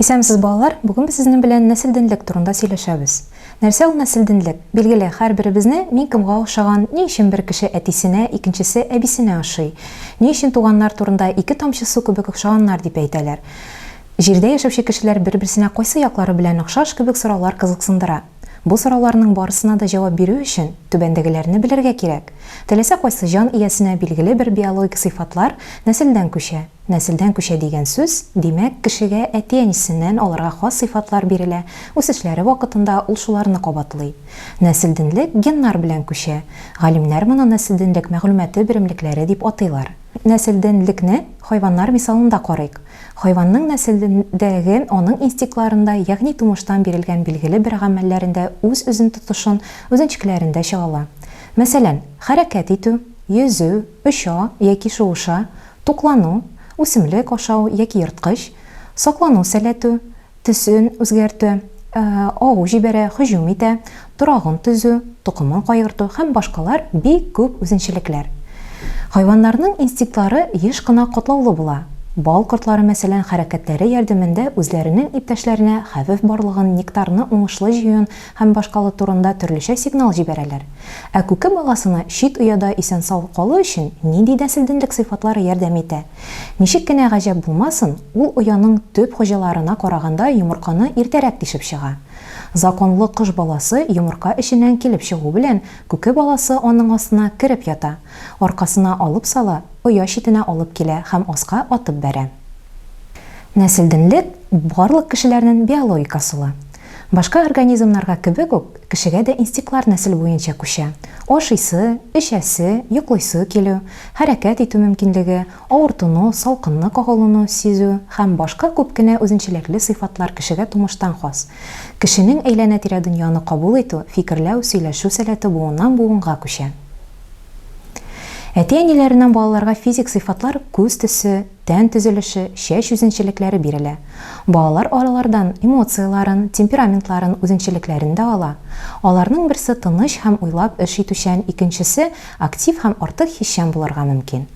Исәмсез балалар, бүген без сезнең белән нәселдинлек турында сөйләшәбез. Нәрсә ул нәселдинлек? Билгеле, һәрберебезне мин кемгә охшаган, ни өчен бер кеше әтисенә, икенчесе әбисенә охшый, ни өчен туганнар турында ике тамчы су кебек охшаганнар дип әйтәләр. Җирдә яшәүче кешеләр бер-берсенә кайсы яклары белән охшаш кебек сораулар кызыксындыра. Бу сорауларның барысына да җавап бирү өчен түбәндәгеләрне белергә кирәк. Теләсә кайсы җан иясенә билгеле бер биологик сыйфатлар нәселдән күчә. Нәселдән күчә дигән сүз, димәк, кешегә әти-әнисеннән аларга хас сыйфатлар бирелә. Үсешләре вакытында ул шуларны кабатлый. Нәселдинлек геннар белән күчә. Галимнәр моны нәселдинлек мәгълүматы беремлекләре дип атыйлар. Нәселдинлекне хайваннар мисалында карыйк. Хайванның нәселдәге аның инстинктларында, ягъни тумыштан бирелгән билгеле бер гамәлләрендә үз-үзен тотышын үзенчәлекләрендә чыгала. Мәсәлән, хәрәкәт итү, йөзү, оча яки шуыша, туклану, үсемлек ашау яки йырткыч, саклану сәләтү, төсен үзгәртү, агу җибәрә, һөҗүм итә, торагын төзү, тукымын кайгырту һәм башкалар бик күп үзенчәлекләр. Хайваннарның инстинктлары еш кына катлаулы була. Бал кортлары мәсәлән хәрәкәтләре ярдәмендә үзләренең иптәшләренә хәвеф барлыгын, нектарны уңышлы җыюын һәм башкалы турында төрлечә сигнал җибәрәләр. Ә күке баласына чит ояда исән-сау калу өчен нинди нәселдинлек сыйфатлары ярдәм итә? Ничек кенә гаҗәп булмасын, ул ояның төп хуҗаларына караганда йомырканы иртәрәк тишеп чыга. Законлы кыш баласы йомырка эченнән килеп чыгу белән күке баласы аның астына кирип ята. Аркасына алып сала, оя читенә алып килә һәм аска атып бәрә. Нәселдинлек барлык кешеләрнең биологик асылы. Башка организмнарга кебек үк кешегә дә инстинктлар нәсел буенча күчә. Ашыйсы, эчәсе, йоклыйсы килү, хәрәкәт итү мөмкинлеге, авыртуну, салкынны кагалуну сизү һәм башка күп кенә үзенчәлекле сыйфатлар кешегә тумыштан хас. Кешенең әйләнә-тирә дөньяны кабул итү, фикерләү, сөйләшү сәләте буыннан буынга күчә. Әти-әниләреннән балаларга физик сыйфатлар күз төсе, тән төзелеше, чәч үзенчәлекләре бирелә. Балалар аралардан эмоцияларын, темпераментларын, үзенчәлекләрен дә ала. Аларның берсе тыныч һәм уйлап эш итүчән, икенчесе актив һәм артык хисчән булырга мөмкин.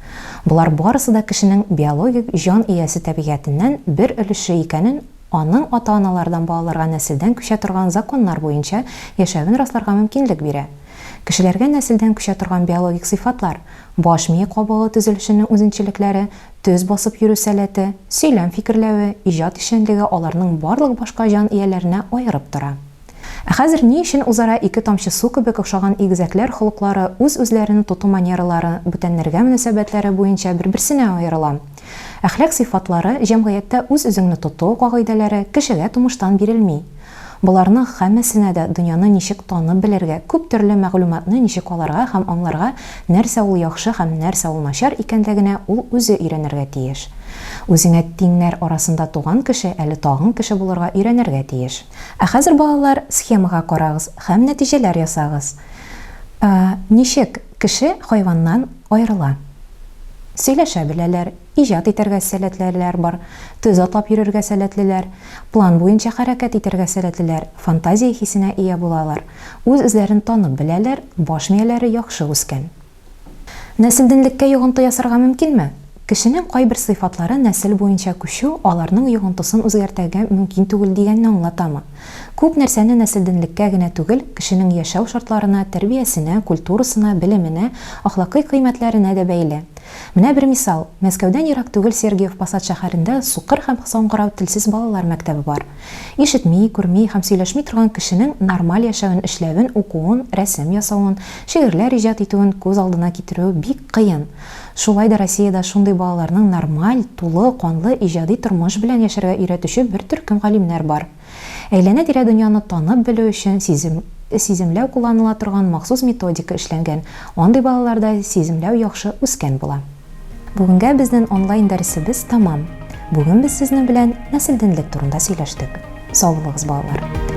Булар барысы да кешенең биологик җан иясе табигатеннән бер өлеше икәнен аның ата-аналардан балаларга нәселдән күчә торган законнар буенча яшәвен расларга мөмкинлек бирә. Кешеләргә нәселдән күчә торган биологик сыйфатлар, баш-мие кабыгы төзелешенең үзенчәлекләре, төз басып йөрү сәләте, сөйләм фикерләве, иҗат эшчәнлеге аларның барлык башка җан ияләренә аерып тора. Ә хәзер ни өчен үзара ике тамчы су кебек охшаган игезәкләр холыклары үз-үзләрен тоту манералары, бүтәннәргә мөнәсәбәтләре буенча бер-берсенә аерыла? Әхлак сыйфатлары җәмгыятьтә үз-үзеңне тоту кагыйдәләре кешегә тумыштан бирелми. Буларның һәммәсенә дә дөньяны ничек танып белергә, күп төрле мәгълүматны ничек аларга һәм аңларга, нәрсә ул яхшы һәм нәрсә ул начар икәнлегенә ул үзе өйрәнергә тиеш. Үзеңә тиңнәр арасында туган кеше әле тагын кеше булырга өйрәнергә тиеш. Ә хәзер балалар, схемага карагыз һәм нәтиҗәләр ясагыз. Ничек кеше хайваннан аерыла? Сөйләшә беләләр, иҗат итәргә сәләтлеләр бар, төз атлап йөрергә сәләтлеләр, план буенча хәрәкәт итәргә сәләтлеләр, фантазия хисенә ия булалар, үз-үзләрен танып беләләр, баш мияләре яхшы үскән. Нәселдинлеккә йогынты ясарга мөмкинме? Кешенең кайбер сыйфатлары нәсел буенча күчү аларның йогынтысын үзгәртәргә мөмкин түгел дигәнне аңлатамы? Күп нәрсәне нәселдинлеккә генә түгел, кешенең яшәү шартларына, тәрбиясенә, культурасына, белеменә, ахлакый кыйммәтләренә дә бәйле. Менә бер мисал, Мәскәүдән ерак түгел Сергиев Посад шәһәрендә Сукыр һәм саңгырау телсез балалар мәктәбе бар. Ишетми, күрми һәм сөйләшми торган кешенең нормаль яшәвен, эшләвен, укуын, рәсем ясавын, шигырьләр иҗат итүен күз алдына китерү бик кыен. Шулай да Россиядә шундый балаларның нормаль, тулы, канлы иҗади тормыш белән яшәргә өйрәтүче бер төркем галимнәр бар. Әйләнә-тирә дөньяны танып белү өчен сиземләү кулланыла торган махсус методика эшләнгән. Андый балаларда сиземләү яхшы үскән була. Бүгенгә безнең онлайн дәресебез тамам. Бүген без сезнең белән нәселдинлек турында сөйләштек. Сау булыгыз, балалар.